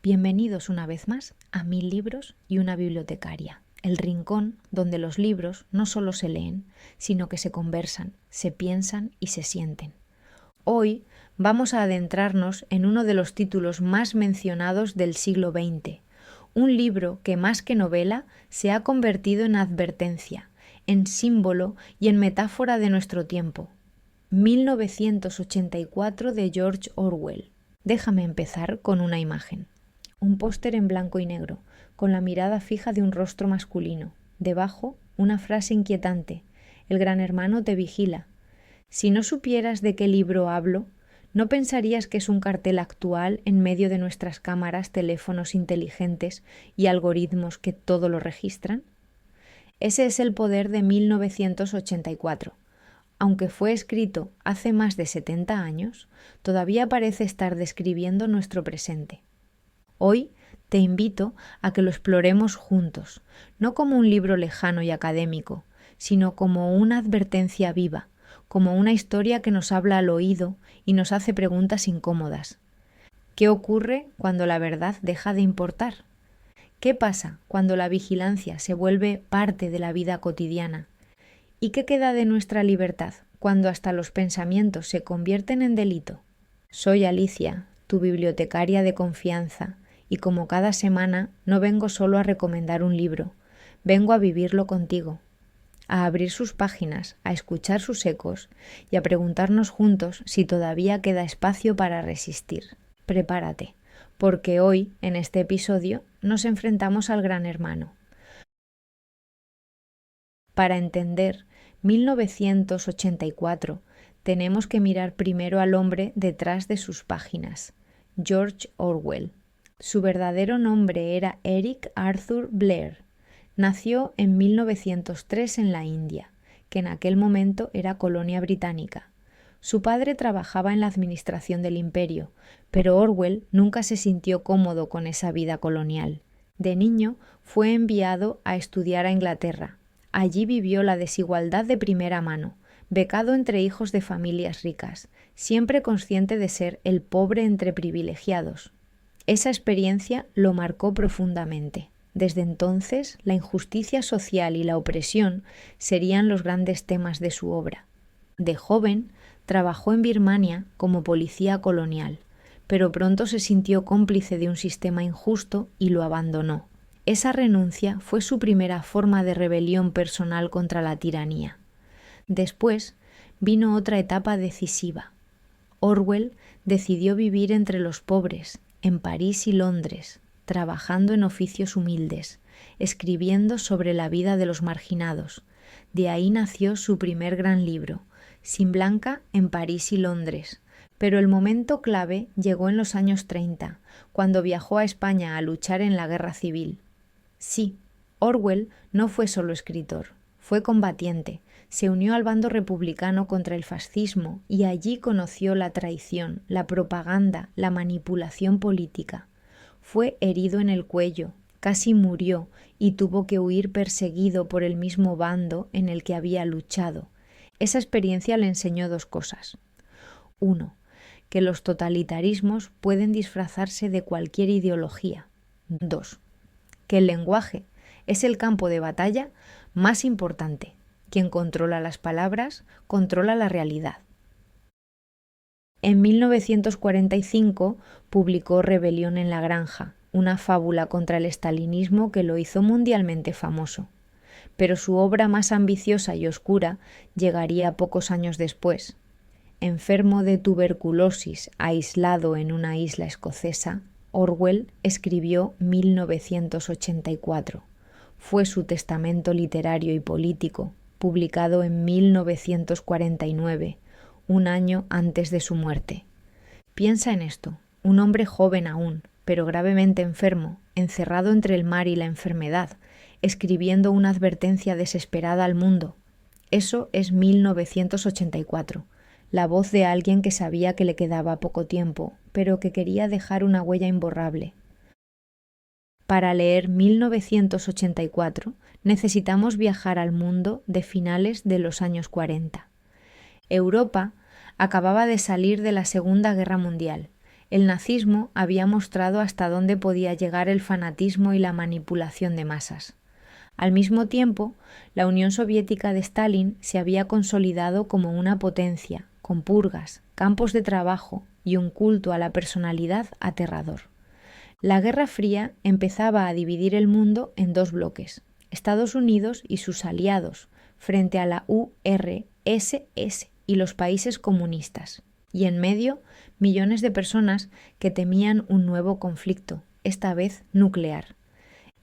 Bienvenidos una vez más a 1000 libros y una bibliotecaria, el rincón donde los libros no solo se leen, sino que se conversan, se piensan y se sienten. Hoy vamos a adentrarnos en uno de los títulos más mencionados del siglo XX, un libro que más que novela se ha convertido en advertencia, en símbolo y en metáfora de nuestro tiempo. 1984 de George Orwell. Déjame empezar con una imagen. Un póster en blanco y negro, con la mirada fija de un rostro masculino. Debajo, una frase inquietante. El gran hermano te vigila. Si no supieras de qué libro hablo, ¿no pensarías que es un cartel actual en medio de nuestras cámaras, teléfonos inteligentes y algoritmos que todo lo registran? Ese es el poder de 1984. Aunque fue escrito hace más de 70 años, todavía parece estar describiendo nuestro presente. Hoy te invito a que lo exploremos juntos, no como un libro lejano y académico, sino como una advertencia viva, como una historia que nos habla al oído y nos hace preguntas incómodas. ¿Qué ocurre cuando la verdad deja de importar? ¿Qué pasa cuando la vigilancia se vuelve parte de la vida cotidiana? ¿Y qué queda de nuestra libertad cuando hasta los pensamientos se convierten en delito? Soy Alicia, tu bibliotecaria de confianza, y como cada semana no vengo solo a recomendar un libro, vengo a vivirlo contigo, a abrir sus páginas, a escuchar sus ecos y a preguntarnos juntos si todavía queda espacio para resistir. Prepárate, porque hoy, en este episodio, nos enfrentamos al Gran Hermano. Para entender 1984, tenemos que mirar primero al hombre detrás de sus páginas, George Orwell. Su verdadero nombre era Eric Arthur Blair. Nació en 1903 en la India, que en aquel momento era colonia británica. Su padre trabajaba en la administración del imperio, pero Orwell nunca se sintió cómodo con esa vida colonial. De niño fue enviado a estudiar a Inglaterra. Allí vivió la desigualdad de primera mano, becado entre hijos de familias ricas, siempre consciente de ser el pobre entre privilegiados. Esa experiencia lo marcó profundamente. Desde entonces, la injusticia social y la opresión serían los grandes temas de su obra. De joven, trabajó en Birmania como policía colonial, pero pronto se sintió cómplice de un sistema injusto y lo abandonó. Esa renuncia fue su primera forma de rebelión personal contra la tiranía. Después vino otra etapa decisiva. Orwell decidió vivir entre los pobres, en París y Londres, trabajando en oficios humildes, escribiendo sobre la vida de los marginados. De ahí nació su primer gran libro, Sin Blanca en París y Londres. Pero el momento clave llegó en los años 30, cuando viajó a España a luchar en la Guerra Civil. Sí, Orwell no fue solo escritor, fue combatiente, se unió al bando republicano contra el fascismo y allí conoció la traición, la propaganda, la manipulación política. Fue herido en el cuello, casi murió y tuvo que huir perseguido por el mismo bando en el que había luchado. Esa experiencia le enseñó dos cosas. 1. Que los totalitarismos pueden disfrazarse de cualquier ideología. 2. Que el lenguaje es el campo de batalla más importante. Quien controla las palabras, controla la realidad. En 1945 publicó Rebelión en la Granja, una fábula contra el estalinismo que lo hizo mundialmente famoso. Pero su obra más ambiciosa y oscura llegaría pocos años después. Enfermo de tuberculosis, aislado en una isla escocesa, Orwell escribió 1984. Fue su testamento literario y político, publicado en 1949, un año antes de su muerte. Piensa en esto, un hombre joven aún, pero gravemente enfermo, encerrado entre el mar y la enfermedad, escribiendo una advertencia desesperada al mundo. Eso es 1984, la voz de alguien que sabía que le quedaba poco tiempo, pero que quería dejar una huella imborrable. Para leer 1984 necesitamos viajar al mundo de finales de los años 40. Europa acababa de salir de la Segunda Guerra Mundial. El nazismo había mostrado hasta dónde podía llegar el fanatismo y la manipulación de masas. Al mismo tiempo, la Unión Soviética de Stalin se había consolidado como una potencia, con purgas, campos de trabajo y un culto a la personalidad aterrador. La Guerra Fría empezaba a dividir el mundo en dos bloques, Estados Unidos y sus aliados, frente a la URSS y los países comunistas, y en medio millones de personas que temían un nuevo conflicto, esta vez nuclear.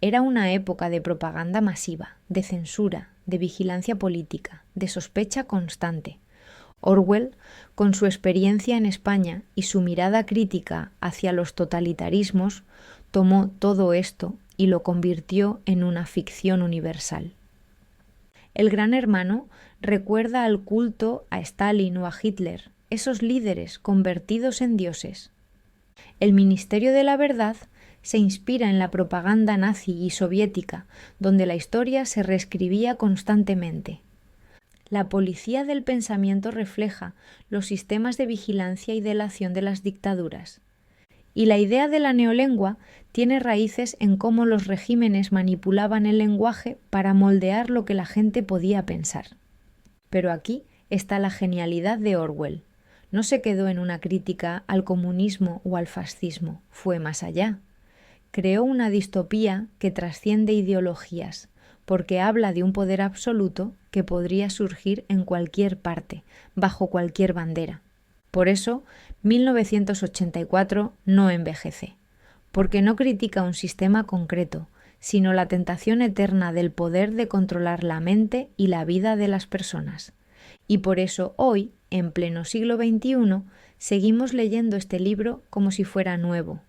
Era una época de propaganda masiva, de censura, de vigilancia política, de sospecha constante. Orwell, con su experiencia en España y su mirada crítica hacia los totalitarismos, tomó todo esto y lo convirtió en una ficción universal. El Gran Hermano recuerda al culto a Stalin o a Hitler, esos líderes convertidos en dioses. El Ministerio de la Verdad se inspira en la propaganda nazi y soviética, donde la historia se reescribía constantemente. La policía del pensamiento refleja los sistemas de vigilancia y delación de las dictaduras. Y la idea de la neolengua tiene raíces en cómo los regímenes manipulaban el lenguaje para moldear lo que la gente podía pensar. Pero aquí está la genialidad de Orwell. No se quedó en una crítica al comunismo o al fascismo, fue más allá. Creó una distopía que trasciende ideologías, porque habla de un poder absoluto que podría surgir en cualquier parte, bajo cualquier bandera. Por eso, 1984 no envejece, porque no critica un sistema concreto, sino la tentación eterna del poder de controlar la mente y la vida de las personas. Y por eso hoy, en pleno siglo XXI, seguimos leyendo este libro como si fuera nuevo.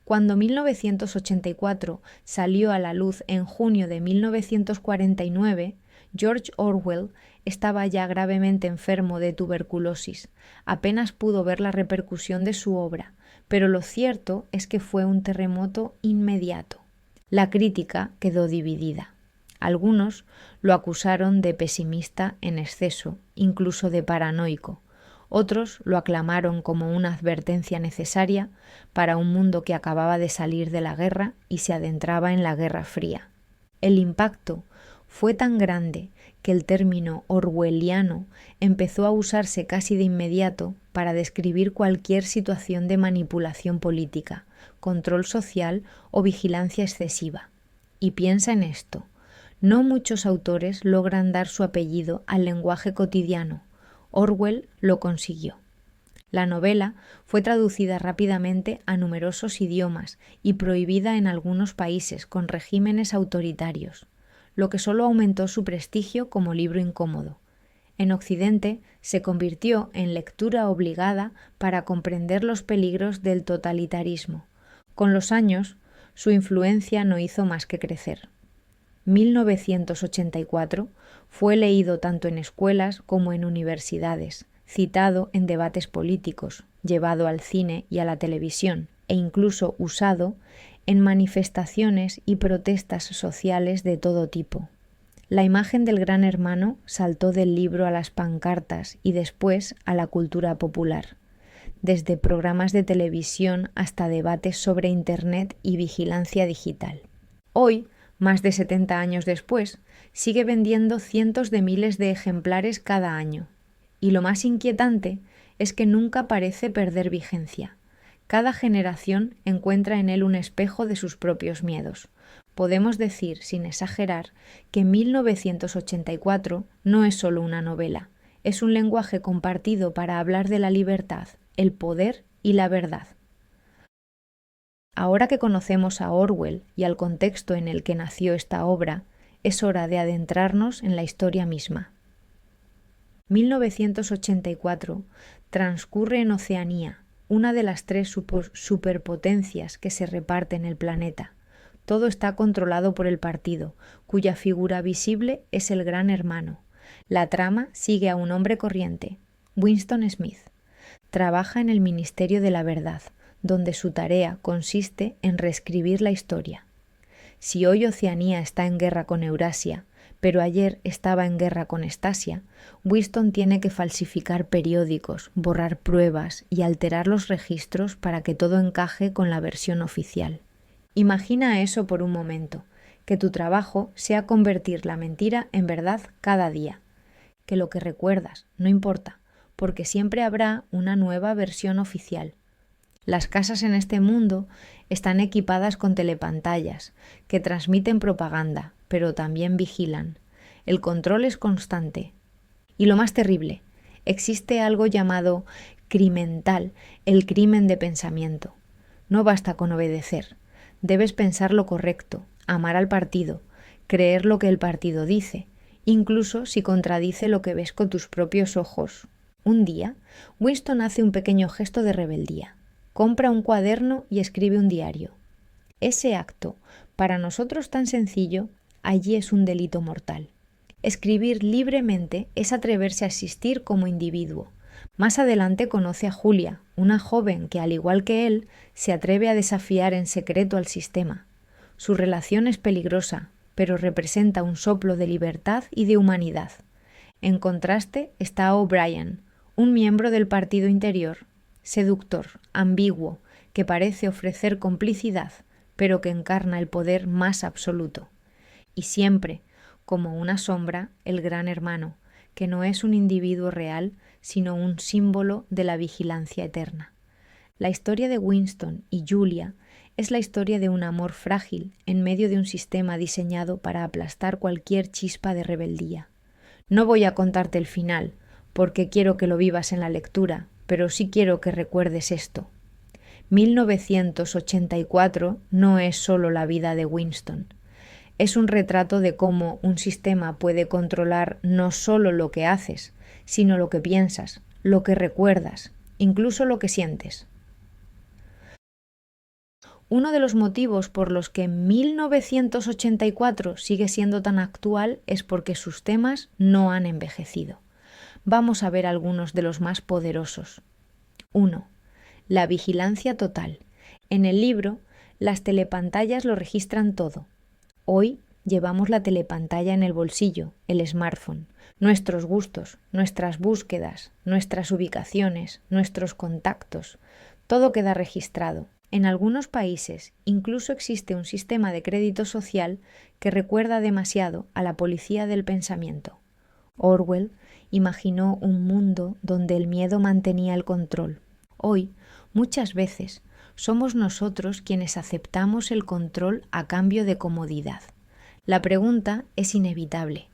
Cuando 1984 salió a la luz en junio de 1949, George Orwell estaba ya gravemente enfermo de tuberculosis. Apenas pudo ver la repercusión de su obra, pero lo cierto es que fue un terremoto inmediato. La crítica quedó dividida. Algunos lo acusaron de pesimista en exceso, incluso de paranoico. Otros lo aclamaron como una advertencia necesaria para un mundo que acababa de salir de la guerra y se adentraba en la Guerra Fría. El impacto fue tan grande que el término orwelliano empezó a usarse casi de inmediato para describir cualquier situación de manipulación política, control social o vigilancia excesiva. Y piensa en esto, no muchos autores logran dar su apellido al lenguaje cotidiano. Orwell lo consiguió. La novela fue traducida rápidamente a numerosos idiomas y prohibida en algunos países con regímenes autoritarios, lo que solo aumentó su prestigio como libro incómodo. En Occidente se convirtió en lectura obligada para comprender los peligros del totalitarismo. Con los años, su influencia no hizo más que crecer. 1984 fue leído tanto en escuelas como en universidades, citado en debates políticos, llevado al cine y a la televisión e incluso usado en manifestaciones y protestas sociales de todo tipo. La imagen del Gran Hermano saltó del libro a las pancartas y después a la cultura popular, desde programas de televisión hasta debates sobre Internet y vigilancia digital. Hoy, más de 70 años después, sigue vendiendo cientos de miles de ejemplares cada año. Y lo más inquietante es que nunca parece perder vigencia. Cada generación encuentra en él un espejo de sus propios miedos. Podemos decir, sin exagerar, que 1984 no es solo una novela, es un lenguaje compartido para hablar de la libertad, el poder y la verdad. Ahora que conocemos a Orwell y al contexto en el que nació esta obra, es hora de adentrarnos en la historia misma. 1984 transcurre en Oceanía, una de las 3 superpotencias que se reparten el planeta. Todo está controlado por el partido, cuya figura visible es el Gran Hermano. La trama sigue a un hombre corriente, Winston Smith. Trabaja en el Ministerio de la Verdad, donde su tarea consiste en reescribir la historia. Si hoy Oceanía está en guerra con Eurasia, pero ayer estaba en guerra con Stasia, Winston tiene que falsificar periódicos, borrar pruebas y alterar los registros para que todo encaje con la versión oficial. Imagina eso por un momento, que tu trabajo sea convertir la mentira en verdad cada día, que lo que recuerdas no importa, porque siempre habrá una nueva versión oficial. Las casas en este mundo están equipadas con telepantallas que transmiten propaganda, pero también vigilan. El control es constante. Y lo más terrible, existe algo llamado crimental, el crimen de pensamiento. No basta con obedecer. Debes pensar lo correcto, amar al partido, creer lo que el partido dice, incluso si contradice lo que ves con tus propios ojos. Un día, Winston hace un pequeño gesto de rebeldía. Compra un cuaderno y escribe un diario. Ese acto, para nosotros tan sencillo, allí es un delito mortal. Escribir libremente es atreverse a existir como individuo. Más adelante conoce a Julia, una joven que, al igual que él, se atreve a desafiar en secreto al sistema. Su relación es peligrosa, pero representa un soplo de libertad y de humanidad. En contraste está O'Brien, un miembro del partido interior, seductor, ambiguo, que parece ofrecer complicidad, pero que encarna el poder más absoluto. Y siempre, como una sombra, el gran hermano, que no es un individuo real, sino un símbolo de la vigilancia eterna. La historia de Winston y Julia es la historia de un amor frágil en medio de un sistema diseñado para aplastar cualquier chispa de rebeldía. No voy a contarte el final, porque quiero que lo vivas en la lectura, pero sí quiero que recuerdes esto. 1984 no es solo la vida de Winston. Es un retrato de cómo un sistema puede controlar no solo lo que haces, sino lo que piensas, lo que recuerdas, incluso lo que sientes. Uno de los motivos por los que 1984 sigue siendo tan actual es porque sus temas no han envejecido. Vamos a ver algunos de los más poderosos. 1. La vigilancia total. En el libro, las telepantallas lo registran todo. Hoy llevamos la telepantalla en el bolsillo, el smartphone, nuestros gustos, nuestras búsquedas, nuestras ubicaciones, nuestros contactos. Todo queda registrado. En algunos países incluso existe un sistema de crédito social que recuerda demasiado a la policía del pensamiento. Orwell imaginó un mundo donde el miedo mantenía el control. Hoy, muchas veces, somos nosotros quienes aceptamos el control a cambio de comodidad. La pregunta es inevitable.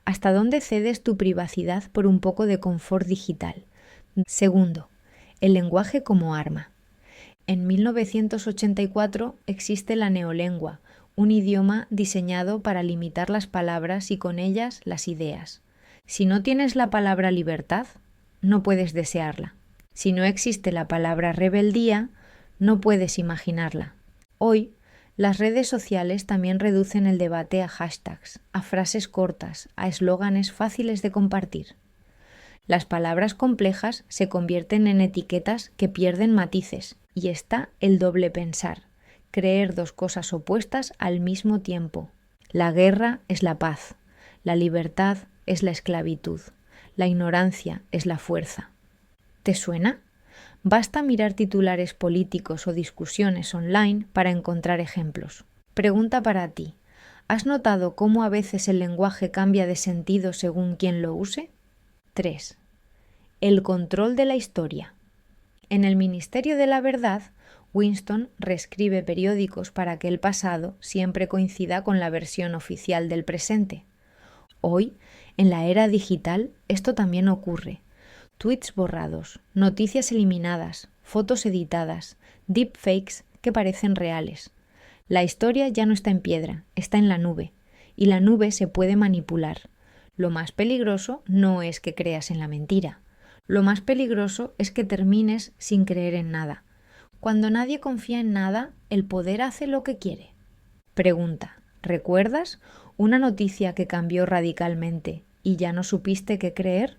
¿Hasta dónde cedes tu privacidad por un poco de confort digital? Segundo, el lenguaje como arma. En 1984 existe la neolengua, un idioma diseñado para limitar las palabras y con ellas las ideas. Si no tienes la palabra libertad, no puedes desearla. Si no existe la palabra rebeldía, no puedes imaginarla. Hoy, las redes sociales también reducen el debate a hashtags, a frases cortas, a eslóganes fáciles de compartir. Las palabras complejas se convierten en etiquetas que pierden matices, y está el doble pensar, creer dos cosas opuestas al mismo tiempo. La guerra es la paz, la libertad es la esclavitud, la ignorancia es la fuerza. ¿Te suena? Basta mirar titulares políticos o discusiones online para encontrar ejemplos. Pregunta para ti. ¿Has notado cómo a veces el lenguaje cambia de sentido según quien lo use? 3. El control de la historia. En el Ministerio de la Verdad, Winston reescribe periódicos para que el pasado siempre coincida con la versión oficial del presente. Hoy, en la era digital, esto también ocurre. Tweets borrados, noticias eliminadas, fotos editadas, deepfakes que parecen reales. La historia ya no está en piedra, está en la nube, y la nube se puede manipular. Lo más peligroso no es que creas en la mentira. Lo más peligroso es que termines sin creer en nada. Cuando nadie confía en nada, el poder hace lo que quiere. Pregunta, ¿recuerdas una noticia que cambió radicalmente y ya no supiste qué creer?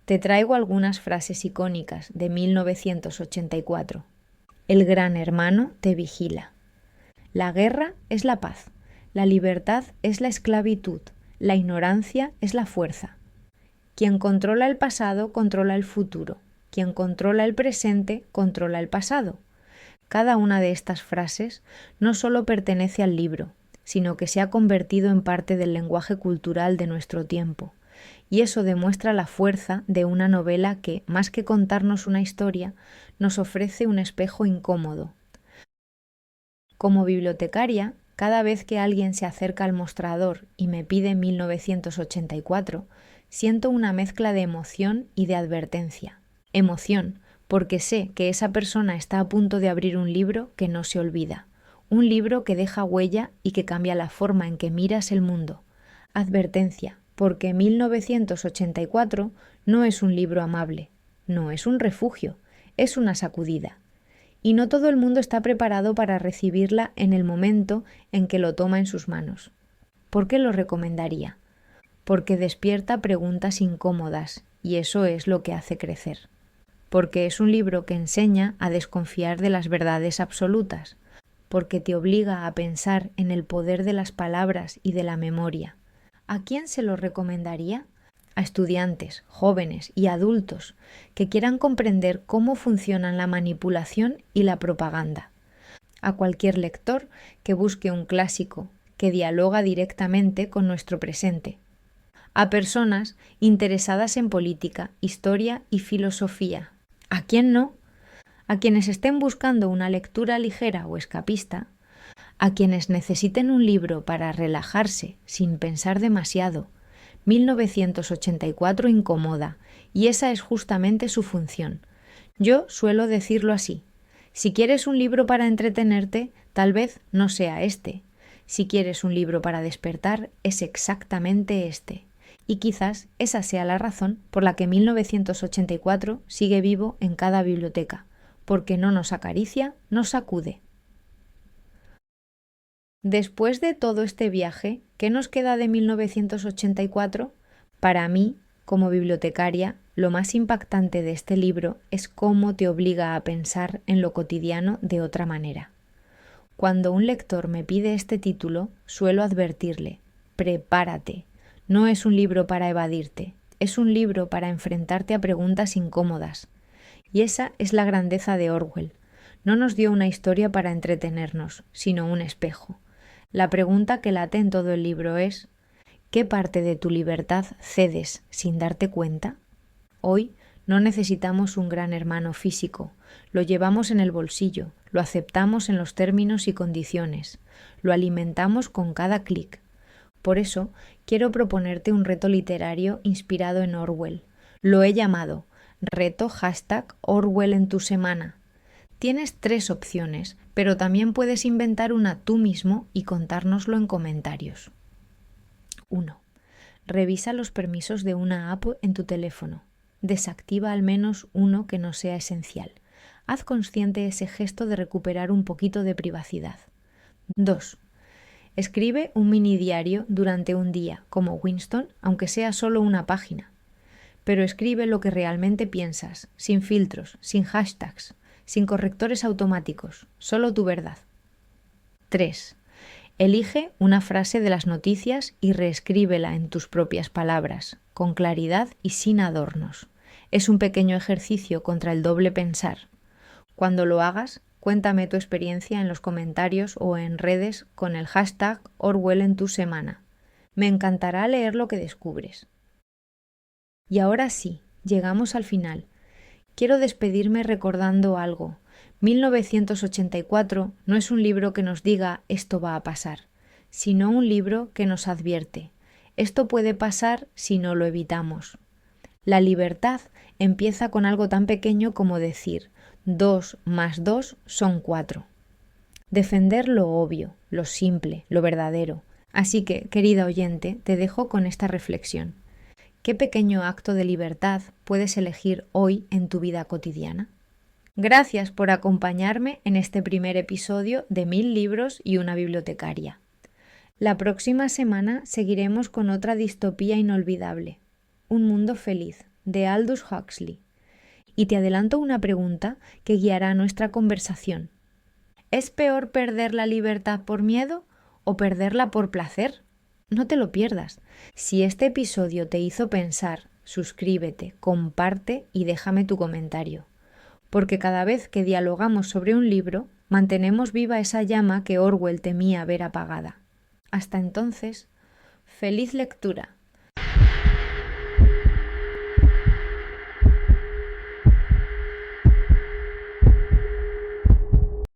Te traigo algunas frases icónicas de 1984. El gran hermano te vigila. La guerra es la paz. La libertad es la esclavitud, la ignorancia es la fuerza. Quien controla el pasado controla el futuro. Quien controla el presente controla el pasado. Cada una de estas frases no solo pertenece al libro, sino que se ha convertido en parte del lenguaje cultural de nuestro tiempo. Y eso demuestra la fuerza de una novela que, más que contarnos una historia, nos ofrece un espejo incómodo. Como bibliotecaria, cada vez que alguien se acerca al mostrador y me pide 1984, siento una mezcla de emoción y de advertencia. Emoción, porque sé que esa persona está a punto de abrir un libro que no se olvida, un libro que deja huella y que cambia la forma en que miras el mundo. Advertencia, porque 1984 no es un libro amable, no es un refugio, es una sacudida. Y no todo el mundo está preparado para recibirla en el momento en que lo toma en sus manos. ¿Por qué lo recomendaría? Porque despierta preguntas incómodas, y eso es lo que hace crecer. Porque es un libro que enseña a desconfiar de las verdades absolutas, porque te obliga a pensar en el poder de las palabras y de la memoria. ¿A quién se lo recomendaría? A estudiantes, jóvenes y adultos que quieran comprender cómo funcionan la manipulación y la propaganda. A cualquier lector que busque un clásico que dialoga directamente con nuestro presente. A personas interesadas en política, historia y filosofía. ¿A quién no? A quienes estén buscando una lectura ligera o escapista, a quienes necesiten un libro para relajarse sin pensar demasiado. 1984 incomoda, y esa es justamente su función. Yo suelo decirlo así: si quieres un libro para entretenerte, tal vez no sea este. Si quieres un libro para despertar, es exactamente este. Y quizás esa sea la razón por la que 1984 sigue vivo en cada biblioteca, porque no nos acaricia, nos sacude. Después de todo este viaje, ¿qué nos queda de 1984? Para mí, como bibliotecaria, lo más impactante de este libro es cómo te obliga a pensar en lo cotidiano de otra manera. Cuando un lector me pide este título, suelo advertirle: prepárate. No es un libro para evadirte, es un libro para enfrentarte a preguntas incómodas. Y esa es la grandeza de Orwell. No nos dio una historia para entretenernos, sino un espejo. La pregunta que late en todo el libro es: ¿qué parte de tu libertad cedes sin darte cuenta? Hoy no necesitamos un gran hermano físico, lo llevamos en el bolsillo, lo aceptamos en los términos y condiciones, lo alimentamos con cada clic. Por eso, quiero proponerte un reto literario inspirado en Orwell. Lo he llamado Reto #Orwell en tu semana. Tienes 3 opciones, pero también puedes inventar una tú mismo y contárnoslo en comentarios. 1. Revisa los permisos de una app en tu teléfono. Desactiva al menos uno que no sea esencial. Haz consciente ese gesto de recuperar un poquito de privacidad. 2. Escribe un mini diario durante un día, como Winston, aunque sea solo una página. Pero escribe lo que realmente piensas, sin filtros, sin hashtags, sin correctores automáticos, solo tu verdad. 3. Elige una frase de las noticias y reescríbela en tus propias palabras, con claridad y sin adornos. Es un pequeño ejercicio contra el doble pensar. Cuando lo hagas, cuéntame tu experiencia en los comentarios o en redes con el #Orwell en tu semana. Me encantará leer lo que descubres. Y ahora sí, llegamos al final. Quiero despedirme recordando algo. 1984 no es un libro que nos diga esto va a pasar, sino un libro que nos advierte: esto puede pasar si no lo evitamos. La libertad empieza con algo tan pequeño como decir 2 más 2 son 4. Defender lo obvio, lo simple, lo verdadero. Así que, querida oyente, te dejo con esta reflexión. ¿Qué pequeño acto de libertad puedes elegir hoy en tu vida cotidiana? Gracias por acompañarme en este primer episodio de 1000 libros y una bibliotecaria. La próxima semana seguiremos con otra distopía inolvidable, Un mundo feliz, de Aldous Huxley. Y te adelanto una pregunta que guiará nuestra conversación. ¿Es peor perder la libertad por miedo o perderla por placer? No te lo pierdas. Si este episodio te hizo pensar, suscríbete, comparte y déjame tu comentario. Porque cada vez que dialogamos sobre un libro, mantenemos viva esa llama que Orwell temía ver apagada. Hasta entonces, feliz lectura.